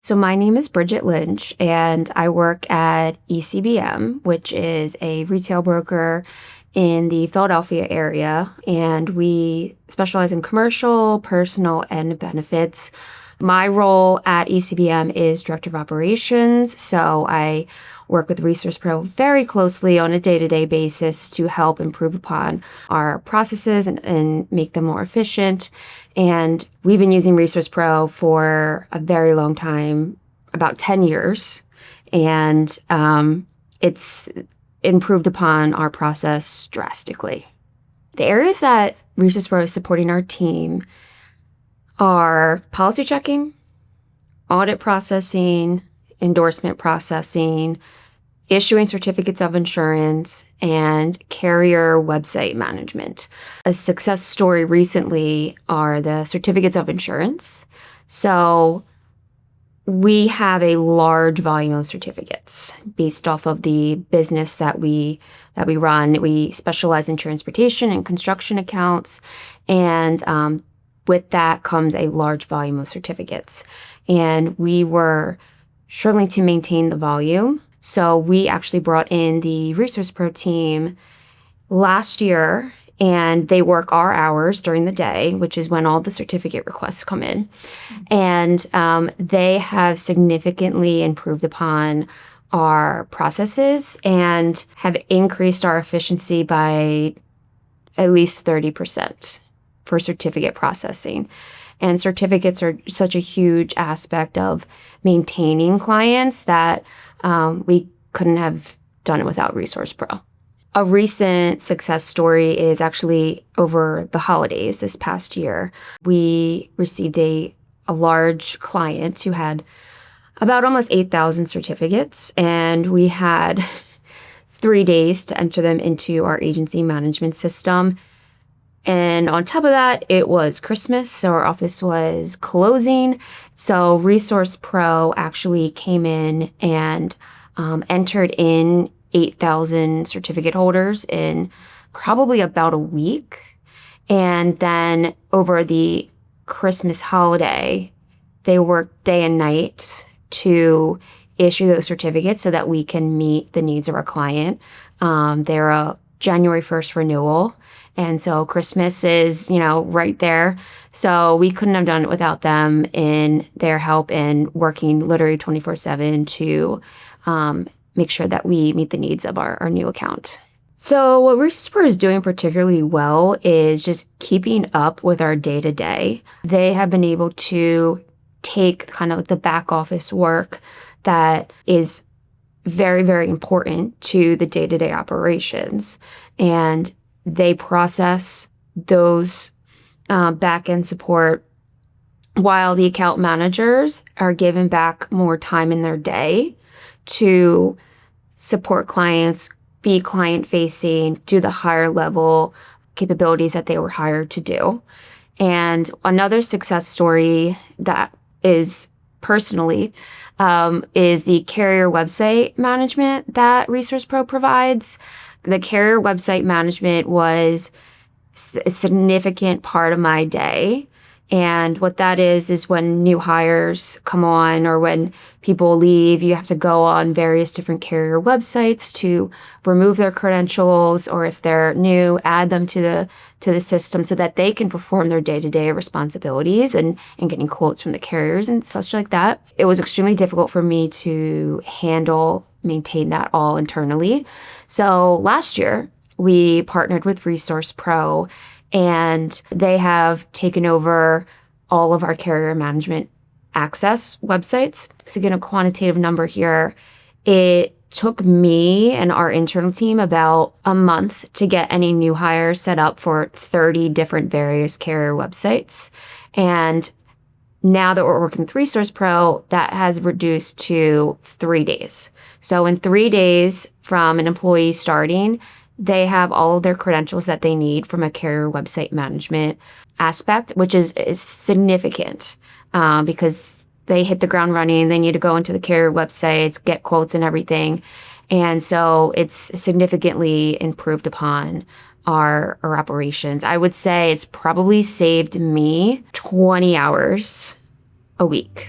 So my name is Bridget Lynch, and I work at ECBM, which is a retail broker in the Philadelphia area. And we specialize in commercial, personal, and benefits. My role at ECBM is Director of Operations. So I work with Resource Pro very closely on a day-to-day basis to help improve upon our processes and make them more efficient. And we've been using Resource Pro for a very long time, about 10 years. And it's improved upon our process drastically. The areas that Resource Pro is supporting our team are policy checking, audit processing, endorsement processing, issuing certificates of insurance, and carrier website management. A success story recently are the certificates of insurance. So we have a large volume of certificates based off of the business that we run. We specialize in transportation and construction accounts, and with that comes a large volume of certificates. And we were struggling to maintain the volume. So we actually brought in the Resource Pro team last year, and they work our hours during the day, which is when all the certificate requests come in. And they have significantly improved upon our processes and have increased our efficiency by at least 30% for certificate processing. And certificates are such a huge aspect of maintaining clients that we couldn't have done it without Resource Pro. A recent success story is actually over the holidays this past year. We received a large client who had about almost 8,000 certificates, and we had 3 days to enter them into our agency management system. And on top of that, it was Christmas, so our office was closing. So Resource Pro actually came in and entered in 8,000 certificate holders in probably about a week. And then over the Christmas holiday, they worked day and night to issue those certificates so that we can meet the needs of our client. They're a January 1st renewal. And so Christmas is, right there. So we couldn't have done it without them in their help in working literally 24/7 to make sure that we meet the needs of our new account. So what Resource Pro is doing particularly well is just keeping up with our day-to-day. They have been able to take kind of the back office work that is very, very important to the day-to-day operations. And they process those back-end support while the account managers are given back more time in their day to support clients, be client-facing, do the higher level capabilities that they were hired to do. And another success story that is personally is the carrier website management that Resource Pro provides. The carrier website management was a significant part of my day. And what that is when new hires come on or when people leave, you have to go on various different carrier websites to remove their credentials, or if they're new, add them to the system so that they can perform their day-to-day responsibilities and getting quotes from the carriers and such like that. It was extremely difficult for me to maintain that all internally. So last year, we partnered with Resource Pro, and they have taken over all of our carrier management access websites. To get a quantitative number here, it took me and our internal team about a month to get any new hires set up for 30 different various carrier websites. And now that we're working with Resource Pro, that has reduced to 3 days. So in 3 days from an employee starting, they have all of their credentials that they need from a carrier website management aspect, which is significant because they hit the ground running. They need to go into the carrier websites, get quotes and everything. And so it's significantly improved upon our operations. I would say it's probably saved me 20 hours a week.